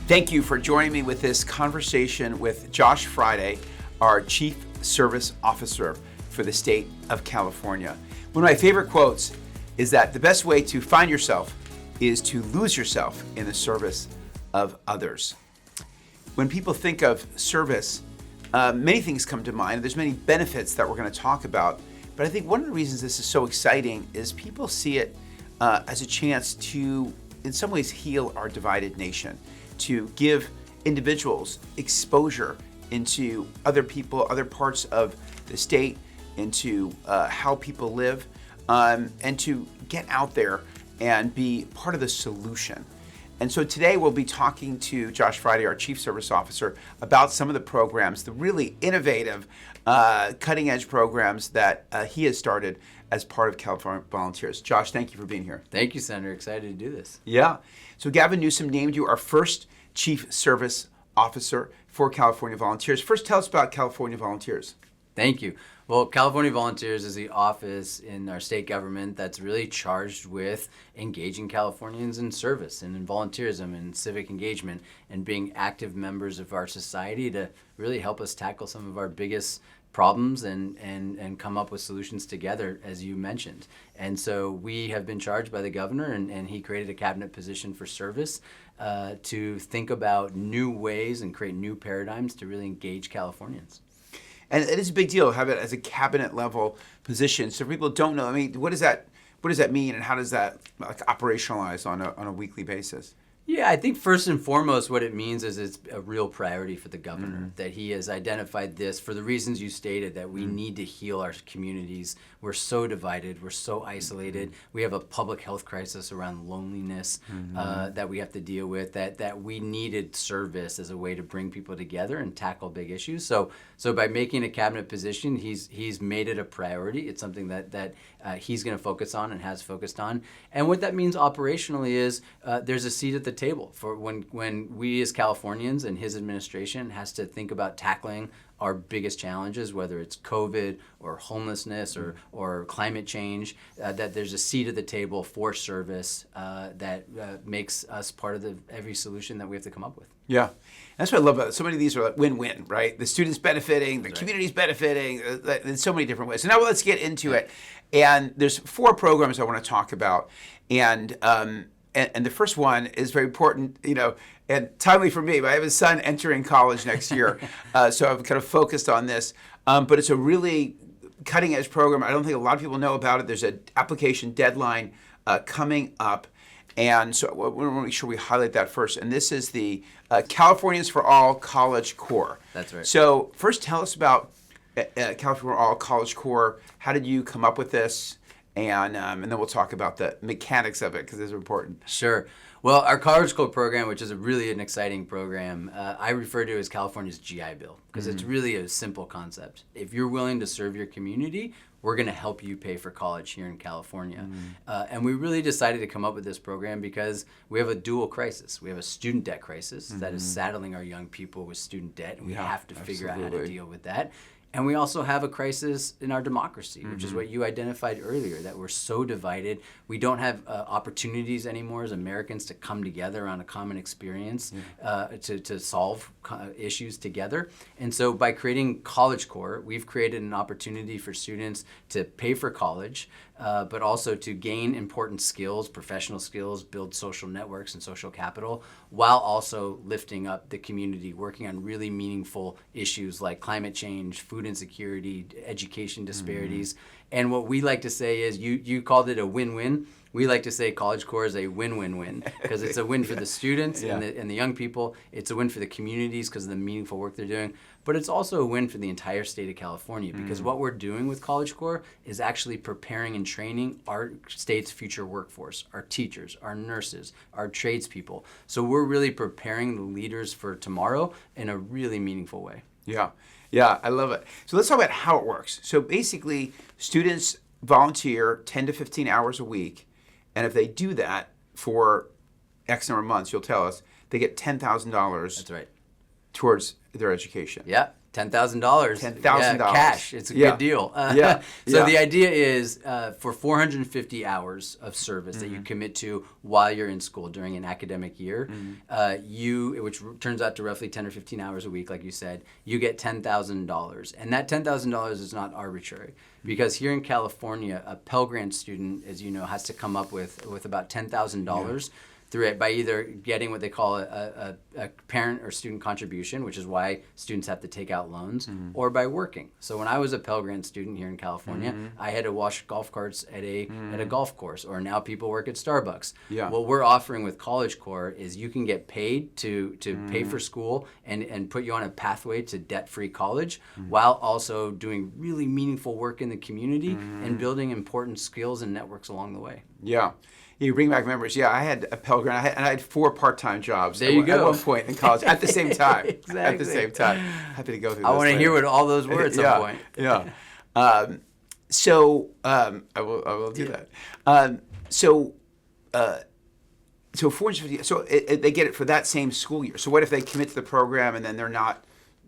Thank you for joining me with this conversation with Josh Friday, our Chief Service Officer for the state of California. One of my favorite quotes is that the best way to find yourself is to lose yourself in the service of others. When people think of service, many things come to mind. There's many benefits that we're going to talk about, but I think one of the reasons this is so exciting is people see it as a chance to, in some ways, heal our divided nation, to give individuals exposure into other people, other parts of the state, into how people live, and to get out there and be part of the solution. And so today we'll be talking to Josh Friday, our Chief Service Officer, about some of the programs, the really innovative, cutting-edge programs that he has started as part of California Volunteers. Josh, thank you for being here. Thank you, Senator. Excited to do this. Yeah. So Gavin Newsom named you our first Chief Service Officer for California Volunteers. First, tell us about California Volunteers. Thank you. Well, California Volunteers is the office in our state government that's really charged with engaging Californians in service and in volunteerism and civic engagement and being active members of our society to really help us tackle some of our biggest problems and come up with solutions together, as you mentioned. And so we have been charged by the governor, and he created a cabinet position for service to think about new ways and create new paradigms to really engage Californians. And it is a big deal to have it as a cabinet level position. So people don't know, I mean, what does that mean, and how does that operationalize on a weekly basis? Yeah, I think first and foremost what it means is it's a real priority for the governor, that he has identified this for the reasons you stated, that we need to heal our communities. We're so divided. We're so isolated. We have a public health crisis around loneliness that we have to deal with, that we needed service as a way to bring people together and tackle big issues. So by making a cabinet position, he's made it a priority. It's something that he's going to focus on and has focused on. And what that means operationally is there's a seat at the table for when we as Californians and his administration has to think about tackling our biggest challenges, whether it's COVID or homelessness or climate change, that there's a seat at the table for service that makes us part of every solution that we have to come up with. Yeah, that's what I love about it. So many of these are like win-win, right? The students benefiting, the community's benefiting, in so many different ways. So now let's get into it. And there's 4 programs I want to talk about. And the first one is very important, and timely for me. But I have a son entering college next year, so I've kind of focused on this. But it's a really cutting-edge program. I don't think a lot of people know about it. There's an application deadline coming up, and so we want to make sure we highlight that first. And this is the Californians for All College Corps. That's right. So first, tell us about California for All College Corps. How did you come up with this? And then we'll talk about the mechanics of it, because it's important. Sure. Well, our College Corps program, which is really an exciting program, I refer to as California's GI Bill, because it's really a simple concept. If you're willing to serve your community, we're going to help you pay for college here in California. And we really decided to come up with this program because we have a dual crisis. We have a student debt crisis that is saddling our young people with student debt, and we have to figure out how to deal with that. And we also have a crisis in our democracy, which is what you identified earlier, that we're so divided. We don't have opportunities anymore as Americans to come together on a common experience to solve issues together. And so by creating College Corps, we've created an opportunity for students to pay for college, but also to gain important skills, professional skills, build social networks and social capital, while also lifting up the community, working on really meaningful issues like climate change, food insecurity, education disparities. And what we like to say is, you called it a win-win. We like to say College Corps is a win-win-win, because it's a win for the students and the young people. It's a win for the communities because of the meaningful work they're doing. But it's also a win for the entire state of California, because what we're doing with College Corps is actually preparing and training our state's future workforce, our teachers, our nurses, our tradespeople. So we're really preparing the leaders for tomorrow in a really meaningful way. Yeah, I love it. So let's talk about how it works. So basically, students volunteer 10 to 15 hours a week, and if they do that for X number of months, you'll tell us, they get $10,000. That's right. Towards their education. Yeah. $10,000. $10,000. Cash. It's a good deal. So the idea is for 450 hours of service that you commit to while you're in school during an academic year, which turns out to roughly 10 or 15 hours a week, like you said, you get $10,000. And that $10,000 is not arbitrary. Because here in California, a Pell Grant student, as you know, has to come up with about $10,000 through it by either getting what they call a parent or student contribution, which is why students have to take out loans, or by working. So when I was a Pell Grant student here in California, I had to wash golf carts at a golf course, or now people work at Starbucks. What we're offering with College Corps is you can get paid to pay for school and put you on a pathway to debt-free college while also doing really meaningful work in the community and building important skills and networks along the way. Yeah. You bring back memories. Yeah, I had a Pell Grant, and I had 4 part-time jobs there you go. At one point in college at the same time. Exactly. At the same time. Happy to go through I those want to later. hear what all those were at some point. Yeah. I will do that. So 450. So they get it for that same school year. So what if they commit to the program and then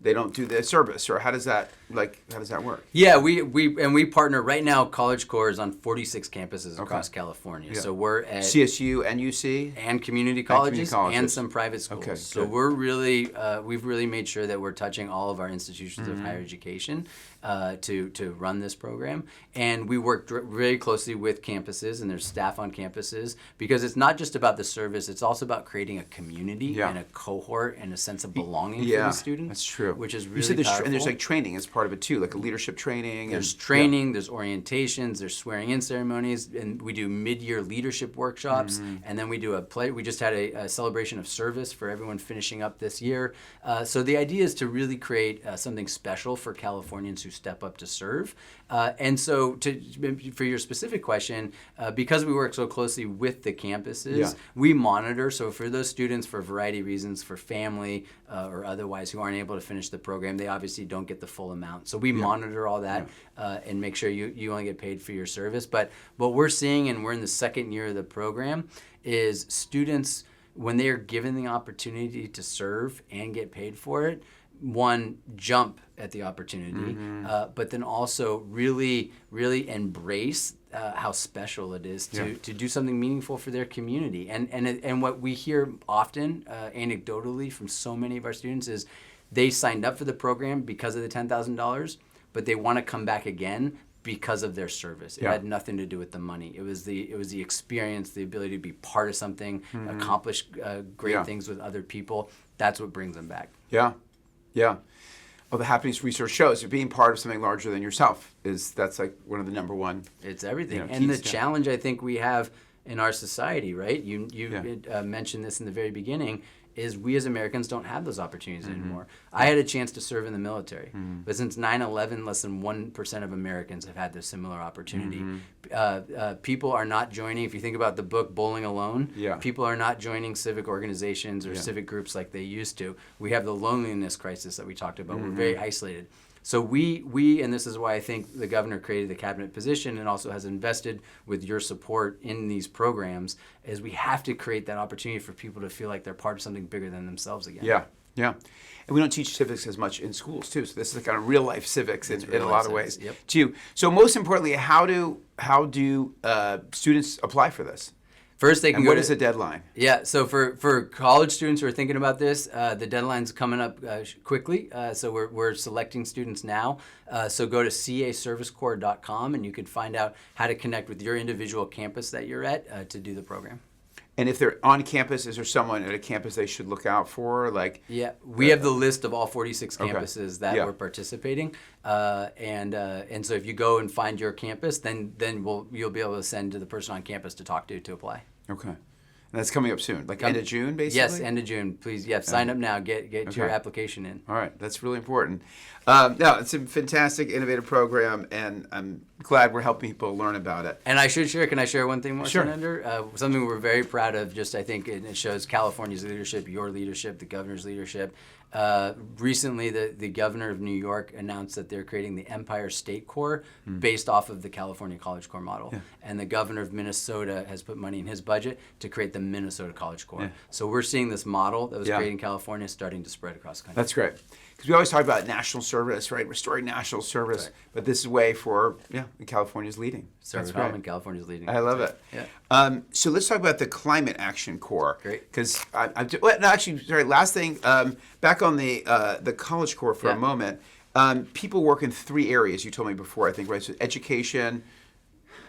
they don't do the service, or how does that work? Yeah, we partner right now. College Corps is on 46 campuses across California. So we're at CSU and UC and community colleges and some private schools. Okay, so we're really we've really made sure that we're touching all of our institutions of higher education to run this program, and we work very closely with campuses and there's staff on campuses, because it's not just about the service; it's also about creating a community and a cohort and a sense of belonging for the students. That's true. Which is really you said powerful. And there's like training as part of it too, like a leadership training. There's training, there's orientations, there's swearing-in ceremonies, and we do mid-year leadership workshops, and then we do a play. We just had a celebration of service for everyone finishing up this year. So the idea is to really create something special for Californians who step up to serve. And so for your specific question, because we work so closely with the campuses, we monitor. So for those students, for a variety of reasons, for family or otherwise who aren't able to finish the program, they obviously don't get the full amount. So we monitor all that and make sure you only get paid for your service. But what we're seeing, and we're in the second year of the program, is students, when they are given the opportunity to serve and get paid for it, one, jump at the opportunity, but then also really, really embrace how special it is to do something meaningful for their community. And what we hear often, anecdotally, from so many of our students is they signed up for the program because of the $10,000, but they want to come back again because of their service. It had nothing to do with the money. It was the experience, the ability to be part of something, accomplish great things with other people. That's what brings them back. Yeah. Well, the happiness research shows that being part of something larger than yourself that's like one of the number one. It's everything. And the challenge I think we have in our society, right? You mentioned this in the very beginning, is we as Americans don't have those opportunities anymore. I had a chance to serve in the military, but since 9/11, less than 1% of Americans have had this similar opportunity. People are not joining, if you think about the book Bowling Alone, people are not joining civic organizations or civic groups like they used to. We have the loneliness crisis that we talked about. We're very isolated. So we, and this is why I think the governor created the cabinet position and also has invested with your support in these programs, is we have to create that opportunity for people to feel like they're part of something bigger than themselves again. Yeah. And we don't teach civics as much in schools too. So this is kind of real life civics in a lot of ways too. So most importantly, how do students apply for this? First, they can and go what to, is the deadline? Yeah, so for college students who are thinking about this, the deadline's coming up quickly. So we're selecting students now. So go to caservicecorps.com and you can find out how to connect with your individual campus that you're at to do the program. And if they're on campus, is there someone at a campus they should look out for? We have the list of all 46 campuses that we're participating, and so if you go and find your campus, then you'll be able to send to the person on campus to talk to apply. Okay. And that's coming up soon, end of June, basically? Yes, end of June. Please, sign up now. Get your application in. All right, that's really important. No, it's a fantastic, innovative program, and I'm glad we're helping people learn about it. And I should share, can I share one thing more, Sure. Senator? Something we're very proud of, just I think it shows California's leadership, your leadership, the governor's leadership. Recently, the governor of New York announced that they're creating the Empire State Corps based off of the California College Corps model. Yeah. And the governor of Minnesota has put money in his budget to create the Minnesota College Corps. Yeah. So we're seeing this model that was Yeah. created in California starting to spread across the country. That's great. Because we always talk about national service, right? Restoring national service. Right. But this is a way for, California's leading. Service That's Development, great. California's leading. I love it. Yeah. So let's talk about the Climate Action Corps. Great. Because last thing, back on the College Corps for a moment. People work in 3 areas. You told me before, I think, right? So education.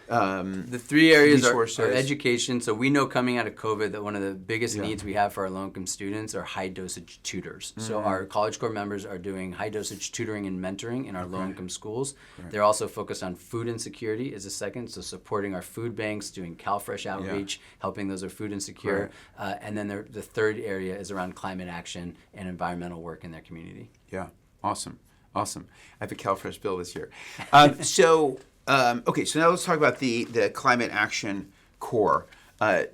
The 3 areas are resources. education. So we know coming out of COVID that one of the biggest needs we have for our low-income students are high-dosage tutors. So our College Corps members are doing high-dosage tutoring and mentoring in our low-income schools. Right. They're also focused on food insecurity as a second, so supporting our food banks, doing CalFresh outreach, helping those who are food insecure. Right. And then the third area is around climate action and environmental work in their community. Yeah, awesome. I have a CalFresh bill this year. Okay, so now let's talk about the Climate Action Corps.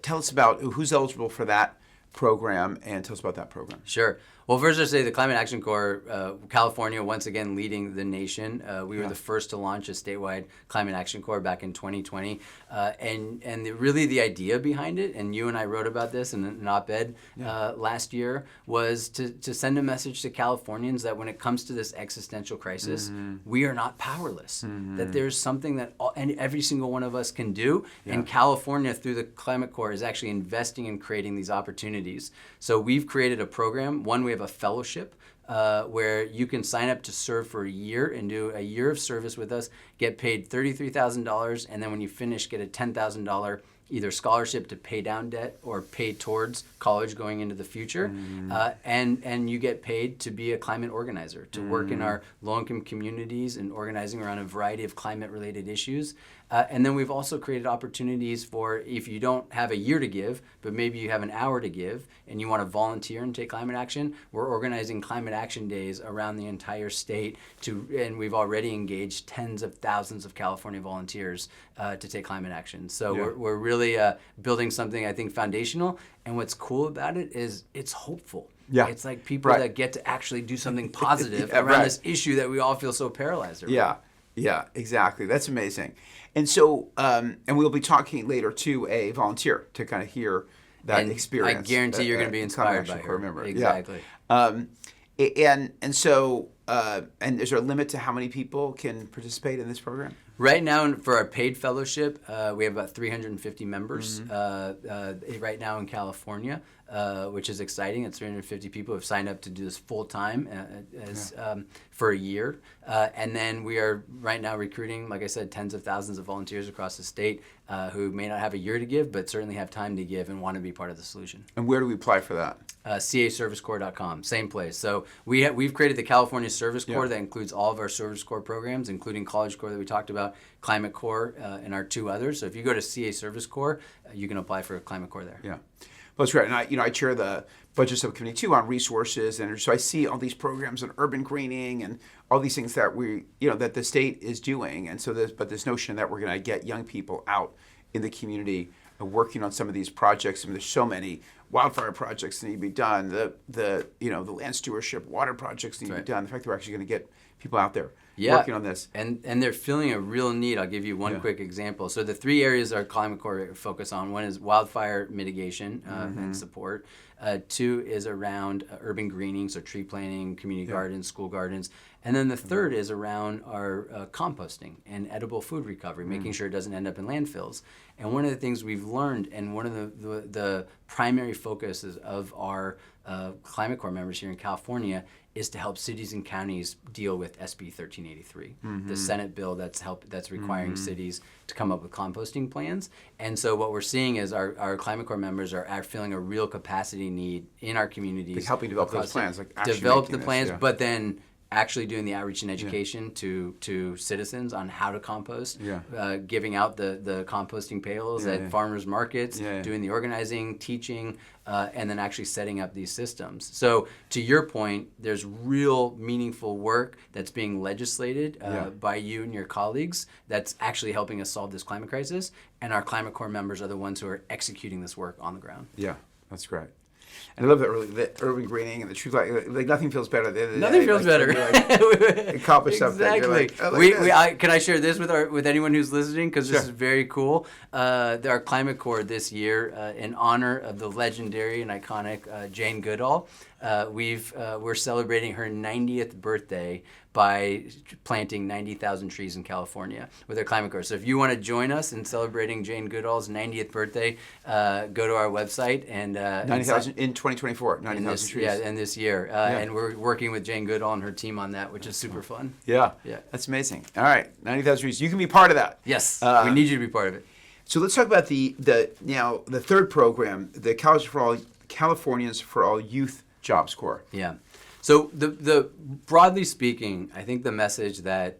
Tell us about who's eligible for that program, and tell us about that program. Sure. Well, first I'll say the Climate Action Corps, California once again leading the nation. We were the first to launch a statewide Climate Action Corps back in 2020. Really the idea behind it, and you and I wrote about this in an op-ed last year, was to send a message to Californians that when it comes to this existential crisis, we are not powerless. That there's something that every single one of us can do, and California through the Climate Corps is actually investing in creating these opportunities. So we've created a program. One, we have a fellowship where you can sign up to serve for a year and do a year of service with us, get paid $33,000, and then when you finish, get a $10,000 either scholarship to pay down debt or pay towards college going into the future. And you get paid to be a climate organizer, to work in our low-income communities and organizing around a variety of climate-related issues. And then we've also created opportunities for if you don't have a year to give, but maybe you have an hour to give and you want to volunteer and take climate action, we're organizing climate action days around the entire state and we've already engaged tens of thousands of California volunteers to take climate action. So we're really building something I think foundational. And what's cool about it is it's hopeful. Yeah. It's like people that get to actually do something positive around this issue that we all feel so paralyzed around. Yeah, exactly. That's amazing. And so, and we'll be talking later to a volunteer to kind of hear that experience. I guarantee you're going to be inspired by her. Member. Exactly. Yeah. And so, and is there a limit to how many people can participate in this program? Right now, for our paid fellowship, we have about 350 members right now in California, which is exciting. It's 350 people who have signed up to do this full time for a year. And then we are right now recruiting, like I said, tens of thousands of volunteers across the state who may not have a year to give, but certainly have time to give and want to be part of the solution. And where do we apply for that? caservicecorps.com, same place. So we've created the California Service Corps that includes all of our Service Corps programs, including College Corps that we talked about, Climate Corps, and our 2 others. So if you go to CA Service Corps, you can apply for a Climate Corps there. Yeah. Well, that's right. And I chair the budget subcommittee too on resources, and so I see all these programs on urban greening and all these things that that the state is doing. And so this notion that we're going to get young people out in the community working on some of these projects. I mean, there's so many wildfire projects that need to be done. The land stewardship, water projects need to be done. The fact that we're actually going to get people out there working on this. And they're feeling a real need. I'll give you one quick example. So the 3 areas our Climate Corps focus on. One is wildfire mitigation and support. 2 is around urban greening, so tree planting, community gardens, school gardens. And then the third is around our composting and edible food recovery, making sure it doesn't end up in landfills. And one of the things we've learned, and one of the primary focuses of our Climate Corps members here in California, is to help cities and counties deal with SB 1383, the Senate bill that's requiring cities to come up with composting plans. And so what we're seeing is our Climate Corps members are feeling a real capacity need in our communities. Like helping develop those plans, like actually develop the making plans, this, but then actually doing the outreach and education to citizens on how to compost, giving out the composting pails at farmers markets, doing the organizing, teaching, and then actually setting up these systems. So to your point, there's real meaningful work that's being legislated by you and your colleagues that's actually helping us solve this climate crisis. And our Climate Corps members are the ones who are executing this work on the ground. Yeah, that's great. And I love the urban greening and the true like nothing feels better. Nothing feels better. Accomplish something. Exactly. Oh, can I share this with anyone who's listening? Because this is very cool. Our Climate Corps this year, in honor of the legendary and iconic Jane Goodall, we're celebrating her 90th birthday by planting 90,000 trees in California with our Climate Corps. So if you want to join us in celebrating Jane Goodall's 90th birthday, go to our website and 90,000 in 2024. 90,000 trees. Yeah, and this year, and we're working with Jane Goodall and her team on that, which is super fun. Yeah, that's amazing. All right, 90,000 trees. You can be part of that. Yes, we need you to be part of it. So let's talk about the third program, the Californians for All Youth Jobs Corps. Yeah. So the broadly speaking, I think the message that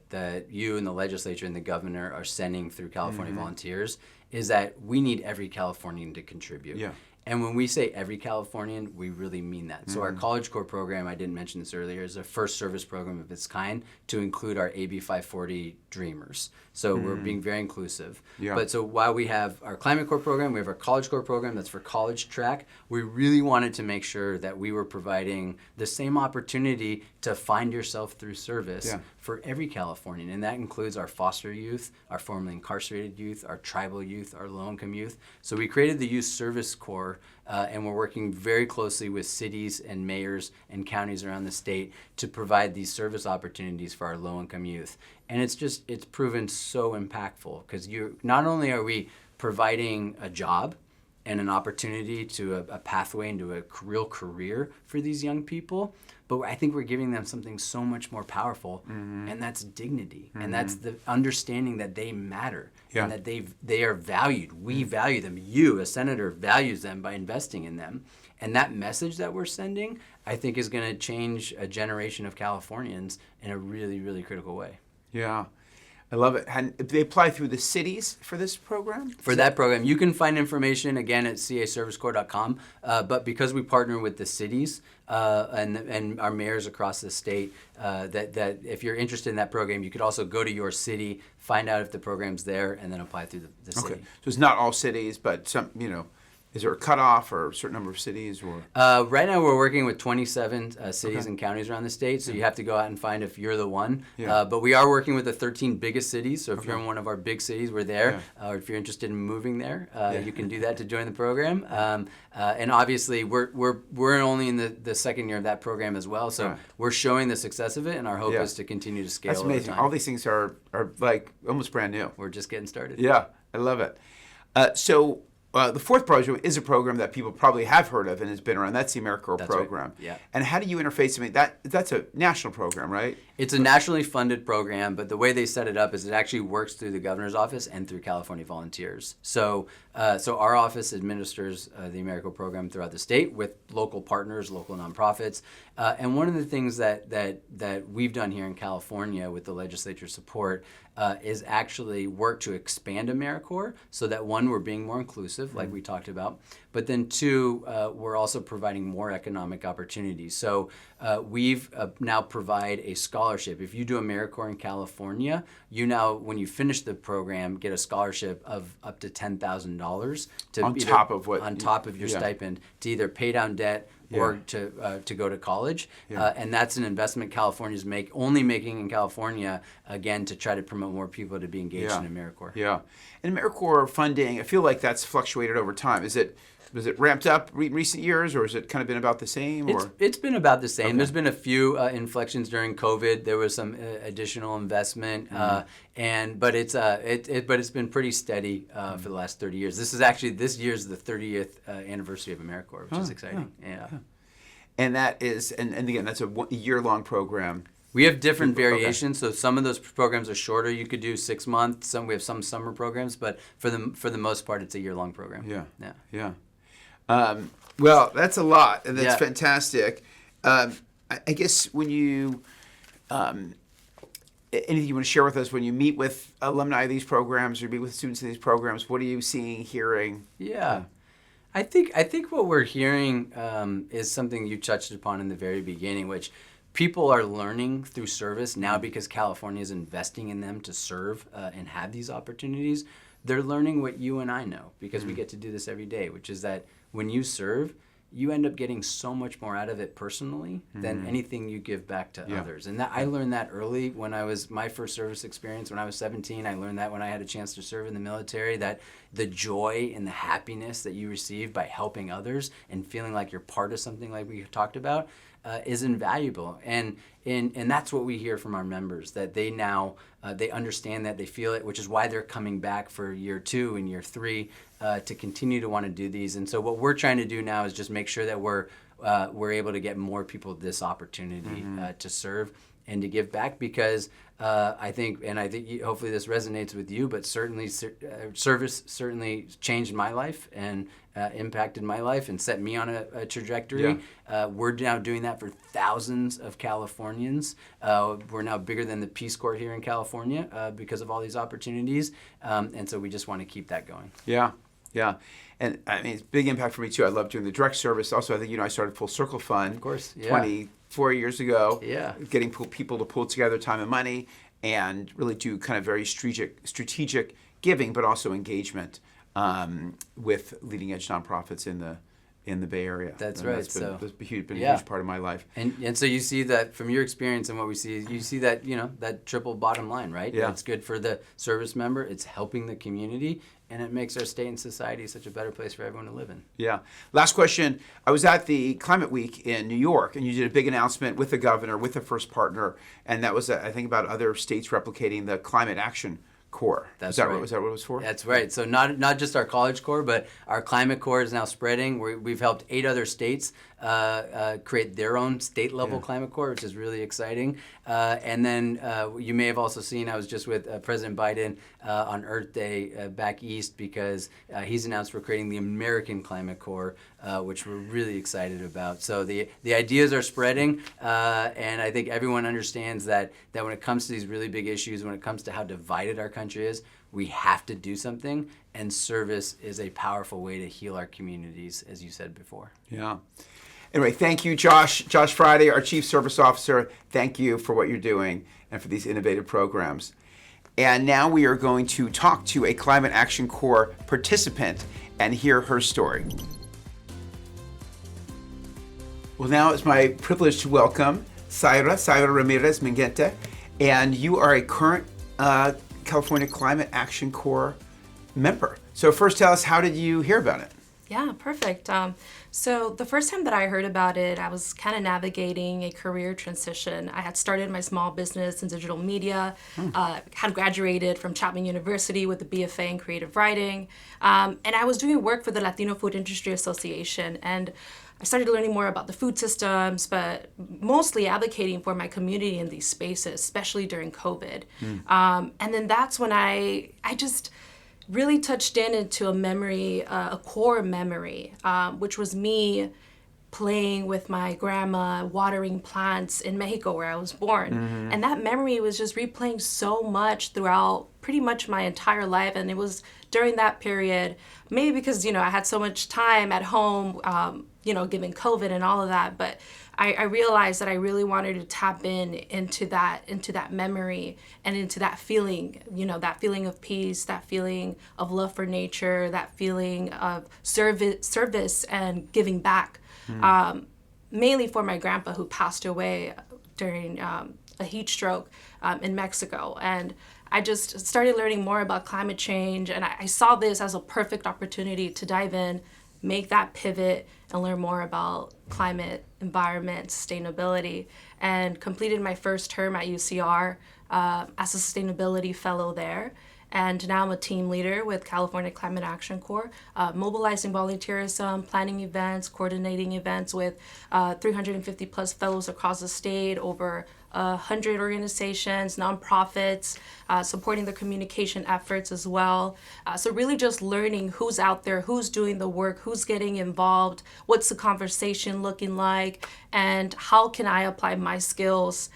you and the legislature and the governor are sending through California Volunteers is that we need every Californian to contribute. Yeah. And when we say every Californian, we really mean that. So our College Corps program, I didn't mention this earlier, is a first service program of its kind to include our AB 540 Dreamers. So we're being very inclusive. Yeah. But so while we have our Climate Corps program, we have our College Corps program that's for college track, we really wanted to make sure that we were providing the same opportunity to find yourself through service for every Californian. And that includes our foster youth, our formerly incarcerated youth, our tribal youth, our low-income youth. So we created the Youth Service Corps, and we're working very closely with cities and mayors and counties around the state to provide these service opportunities for our low-income youth. And it's proven so impactful because not only are we providing a job and an opportunity to a pathway into a real career for these young people, but I think we're giving them something so much more powerful, and that's dignity, and that's the understanding that they matter, and that they are valued. We value them. You, a senator, values them by investing in them. And that message that we're sending, I think, is going to change a generation of Californians in a really, really critical way. Yeah. I love it. And they apply through the cities for this program? For that program. You can find information, again, at caservicecorps.com. But because we partner with the cities and our mayors across the state, that if you're interested in that program, you could also go to your city, find out if the program's there, and then apply through the city. Okay. So it's not all cities, but some, is there a cutoff or a certain number of cities? Or right now we're working with 27 cities and counties around the state, so you have to go out and find if you're the one. Yeah. But we are working with the 13 biggest cities, so if you're in one of our big cities, we're there. Or if you're interested in moving there, you can do that to join the program. And obviously we're only in the second year of that program as well, so we're showing the success of it, and our hope is to continue to scale. That's amazing. Over time. All these things are like almost brand new. We're just getting started. Yeah, I love it. The fourth program is a program that people probably have heard of and has been around. That's the AmeriCorps program. Right. Yeah. And how do you interface? I mean, that's a national program, right? It's a nationally funded program, but the way they set it up is it actually works through the governor's office and through California Volunteers. So our office administers the AmeriCorps program throughout the state with local partners, local nonprofits. And one of the things that we've done here in California with the legislature's support is actually work to expand AmeriCorps so that, one, we're being more inclusive, like we talked about, but then two, we're also providing more economic opportunities. So we've now provide a scholarship. If you do AmeriCorps in California, you now, when you finish the program, get a scholarship of up to $10,000 on top of your stipend to either pay down debt or to go to college. And that's an investment California's only making in California, again, to try to promote more people to be engaged in AmeriCorps. Yeah. And AmeriCorps funding, I feel like that's fluctuated over time. Was it ramped up in recent years, or has it kind of been about the same? It's been about the same. Okay. There's been a few inflections during COVID. There was some additional investment, but it's been pretty steady for the last 30 years. This year's the 30th anniversary of AmeriCorps, which is exciting. Yeah. And that is, and again, that's a year-long program. We have different variations, so some of those programs are shorter. You could do 6 months. We have some summer programs, but for the most part, it's a year-long program. Yeah. Well, that's a lot, and that's fantastic. I guess when you Anything you want to share with us when you meet with alumni of these programs or meet with students in these programs? What are you seeing, hearing? Yeah. I think what we're hearing is something you touched upon in the very beginning, which people are learning through service now because California is investing in them to serve and have these opportunities. They're learning what you and I know because we get to do this every day, which is that when you serve, you end up getting so much more out of it personally than anything you give back to others. And that I learned that early when I was my first service experience when I was 17. I learned that when I had a chance to serve in the military, that the joy and the happiness that you receive by helping others and feeling like you're part of something like we talked about is invaluable. And that's what we hear from our members, that they now, they understand that, they feel it, which is why they're coming back for year 2 and year 3 to continue to want to do these. And so what we're trying to do now is just make sure that we're able to get more people this opportunity to serve and to give back, because I think hopefully this resonates with you, but certainly service certainly changed my life and impacted my life and set me on a trajectory. Yeah. We're now doing that for thousands of Californians. We're now bigger than the Peace Corps here in California because of all these opportunities, and so we just want to keep that going. Yeah. Yeah, and I mean, it's a big impact for me too. I love doing the direct service. Also, I think, I started Full Circle Fund, of course, 24 years ago. Yeah, getting people to pull together time and money and really do kind of very strategic giving, but also engagement with leading edge nonprofits in the Bay Area. That's right. That's been a huge part of my life. And so you see that from your experience and what we see, you see that, that triple bottom line, right? Yeah. It's good for the service member, it's helping the community, and it makes our state and society such a better place for everyone to live in. Yeah. Last question. I was at the Climate Week in New York, and you did a big announcement with the governor, with the first partner, and that was, I think, about other states replicating the Climate Action Corps. That's right. Right. Is that what it was for? That's right. So not just our College Corps, but our Climate Corps is now spreading. We've helped 8 other states create their own state-level Climate Corps, which is really exciting. And then you may have also seen, I was just with President Biden on Earth Day back east, because he's announced we're creating the American Climate Corps, which we're really excited about. So the ideas are spreading, and I think everyone understands that when it comes to these really big issues, when it comes to how divided our country is, we have to do something, and service is a powerful way to heal our communities, as you said before. Yeah. Anyway, thank you, Josh. Josh Friday, our Chief Service Officer. Thank you for what you're doing and for these innovative programs. And now we are going to talk to a Climate Action Corps participant and hear her story. Well, now it's my privilege to welcome Saira Ramirez Menguete, and you are a current California Climate Action Corps member. So first, tell us, how did you hear about it? Yeah, perfect. So the first time that I heard about it, I was kind of navigating a career transition. I had started my small business in digital media, had graduated from Chapman University with a BFA in creative writing, and I was doing work for the Latino Food Industry Association. And I started learning more about the food systems, but mostly advocating for my community in these spaces, especially during COVID. And then that's when I just really touched into a memory, a core memory, which was me playing with my grandma, watering plants in Mexico, where I was born. And that memory was just replaying so much throughout pretty much my entire life. And it was during that period, maybe because, I had so much time at home, given COVID and all of that, but I realized that I really wanted to tap into that memory and into that feeling, that feeling of peace, that feeling of love for nature, that feeling of service and giving back, mainly for my grandpa, who passed away during a heat stroke in Mexico. And I just started learning more about climate change, and I saw this as a perfect opportunity to dive in, make that pivot, and learn more about climate, environment, sustainability, and completed my first term at UCR as a sustainability fellow there. And now I'm a team leader with California Climate Action Corps, mobilizing volunteerism, planning events, coordinating events with 350 plus fellows across the state, over 100 organizations, nonprofits, supporting the communication efforts as well. So really just learning who's out there, who's doing the work, who's getting involved, what's the conversation looking like, and how can I apply my skills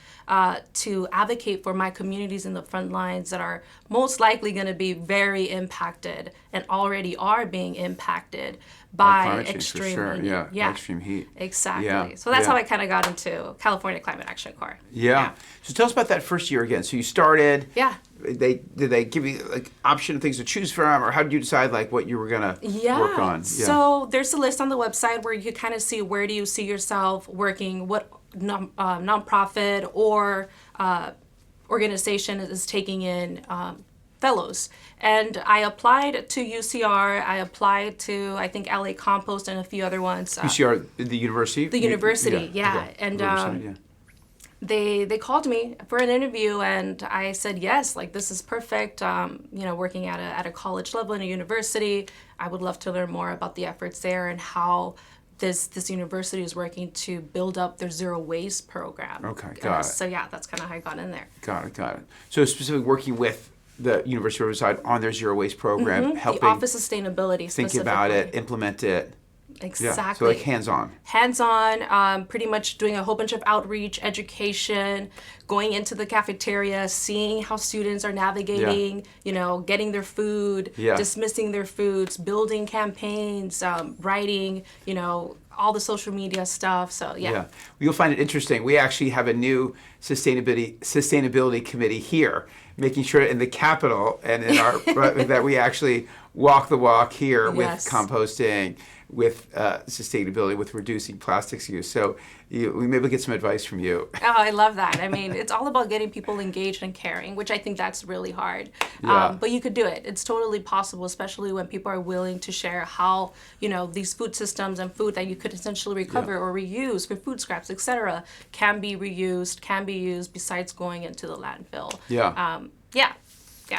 to advocate for my communities in the front lines that are most likely going to be very impacted and already are being impacted by climate change, extreme for sure. heat. Yeah, extreme heat. Exactly. Yeah, So that's yeah. how I kind of got into California Climate Action Corps. Yeah. So tell us about that first year again. So you started. Yeah. Did they give you like option of things to choose from, or how did you decide like what you were gonna work on? So there's a list on the website where you kind of see where do you see yourself working, what nonprofit or organization is taking in fellows. And I applied to UCR. I applied to I think LA Compost and a few other ones. UCR, the university. The university, yeah. Okay. And Riverside, yeah. they called me for an interview, and I said yes, like this is perfect. Working at a college level in a university, I would love to learn more about the efforts there and how this university is working to build up their zero waste program. Okay, got it. So yeah, that's kind of how I got in there. Got it. So specifically working with the University of Riverside on their zero waste program, helping The Office of Sustainability think about it, specifically. implement it. Exactly. Yeah, so like hands-on. Hands-on, pretty much doing a whole bunch of outreach, education, going into the cafeteria, seeing how students are navigating, getting their food, dismissing their foods, building campaigns, writing, all the social media stuff. So yeah. You'll find it interesting. We actually have a new sustainability committee here, making sure in the Capitol and in our that we actually walk the walk here with composting, with sustainability, with reducing plastics use. So we maybe get some advice from you. Oh, I love that. I mean, it's all about getting people engaged and caring, which I think that's really hard. But you could do it. It's totally possible, especially when people are willing to share how, these food systems and food that you could essentially recover or reuse for food scraps, etc., can be reused, can be used besides going into the landfill.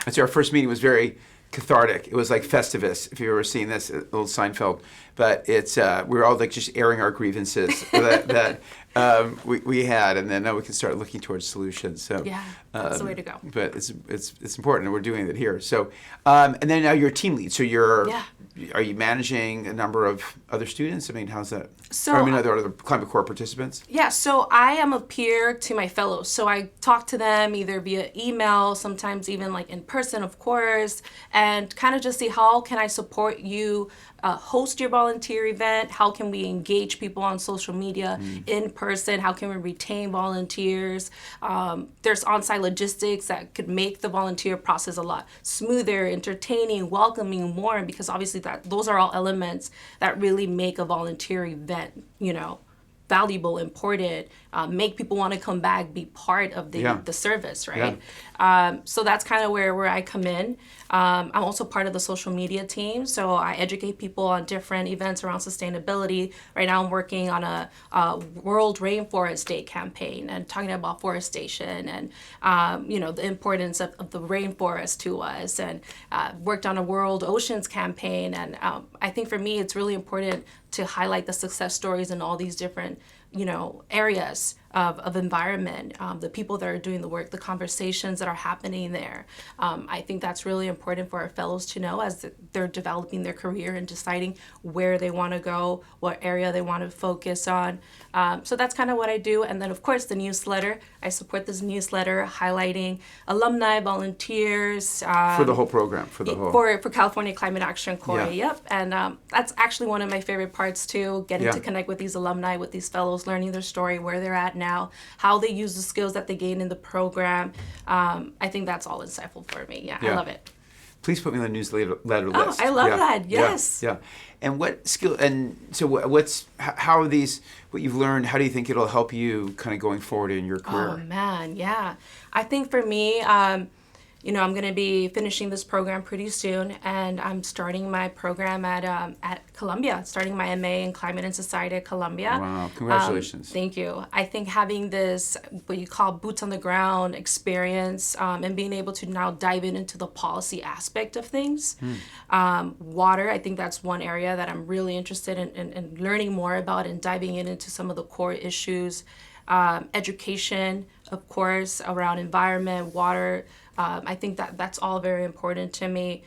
And so our first meeting was very cathartic. It was like Festivus, if you've ever seen this, old Seinfeld. But it's we were all like just airing our grievances that we had, and then now we can start looking towards solutions. So that's the way to go. But it's important, and we're doing it here. So and then now you're a team lead. So are you managing a number of other students? I mean, how's that? So other Climate Corps participants? Yeah, so I am a peer to my fellows. So I talk to them either via email, sometimes even like in person, of course, and kind of just see how can I support you host your volunteer event, how can we engage people on social media in person, how can we retain volunteers. There's on-site logistics that could make the volunteer process a lot smoother, entertaining, welcoming, warm, because obviously those are all elements that really make a volunteer event, valuable, important, make people want to come back, be part of the service, right? So that's kind of where I come in. I'm also part of the social media team, so I educate people on different events around sustainability. Right now I'm working on a World Rainforest Day campaign and talking about forestation and, the importance of the rainforest to us, and worked on a World Oceans campaign. And I think for me, it's really important to highlight the success stories in all these different areas of environment, the people that are doing the work, the conversations that are happening there. I think that's really important for our fellows to know as they're developing their career and deciding where they want to go, what area they want to focus on. So that's kind of what I do. And then, of course, the newsletter. I support this newsletter highlighting alumni, volunteers. For the whole program, for California Climate Action Corps, yep. And that's actually one of my favorite parts, too, getting to connect with these alumni, with these fellows, learning their story, where they're at now, how they use the skills that they gain in the program. I think that's all insightful for me. I love it. Please put me on the newsletter list. Oh, I love that. Yes. Yeah. And what skill? And so, how are these? What you've learned? How do you think it'll help you kind of going forward in your career? Oh man, yeah. I think for me, I'm going to be finishing this program pretty soon, and I'm starting my program at Columbia, starting my MA in Climate and Society at Columbia. Wow, congratulations. Thank you. I think having this, what you call boots on the ground experience, and being able to now dive into the policy aspect of things. Water, I think that's one area that I'm really interested in learning more about and diving into some of the core issues. Education, of course, around environment, water. I think that's all very important to me.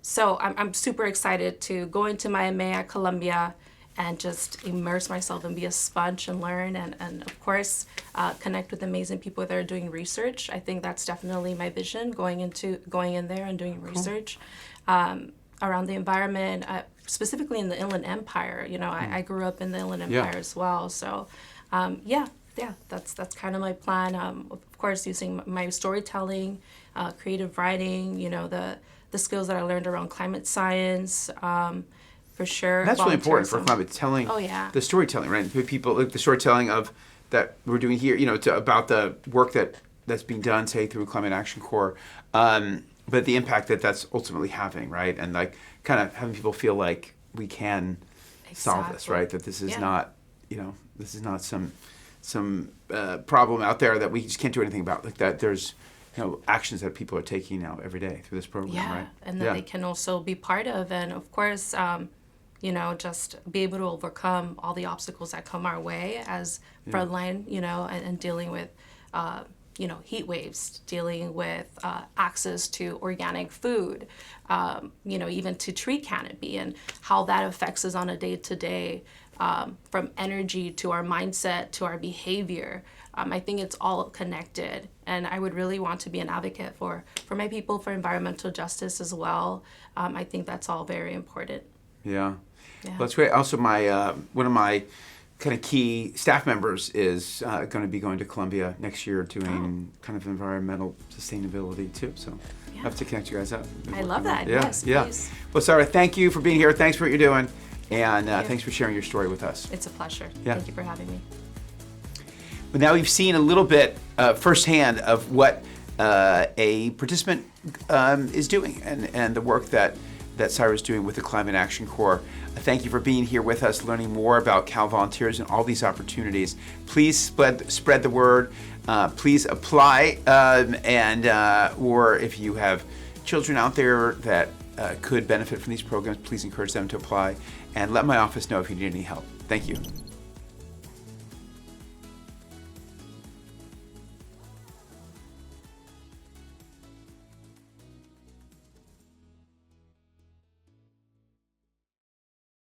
So I'm super excited to go into my MA at Columbia and just immerse myself and be a sponge and learn and of course, connect with amazing people that are doing research. I think that's definitely my vision, going in there and doing research around the environment, specifically in the Inland Empire. You know, I grew up in the Inland Empire as well. So, that's kind of my plan. Of course, using my storytelling, creative writing, you know, the skills that I learned around climate science, for sure. That's really important for climate telling. Oh, yeah. The storytelling, right? People, like the storytelling of that we're doing here, you know, about the work that's being done, say, through Climate Action Corps, but the impact that's ultimately having, right? And like kind of having people feel like we can solve this, right? That this is not, you know, this is not some problem out there that we just can't do anything about. Like that there's, you know, actions that people are taking now every day through this program, right? And that they can also be part of. And of course, you know, just be able to overcome all the obstacles that come our way as frontline, you know, and dealing with, you know, heat waves, dealing with access to organic food, you know, even to tree canopy and how that affects us on a day-to-day, from energy to our mindset to our behavior. I think it's all connected, and I would really want to be an advocate for my people, for environmental justice as well. I think that's all very important. Yeah. Well, that's great. Also, my one of my kind of key staff members is going to be going to Columbia next year doing kind of environmental sustainability too. So I have to connect you guys up. I love that. Yeah, Yes, yeah. please. Well, Sarah, thank you for being here. Thanks for what you're doing, and thanks for sharing your story with us. It's a pleasure. Yeah. Thank you for having me. But now we've seen a little bit firsthand of what a participant is doing and the work that Sarah's doing with the Climate Action Corps. Thank you for being here with us, learning more about Cal Volunteers and all these opportunities. Please spread the word. Please apply, or if you have children out there that could benefit from these programs, please encourage them to apply. And let my office know if you need any help. Thank you.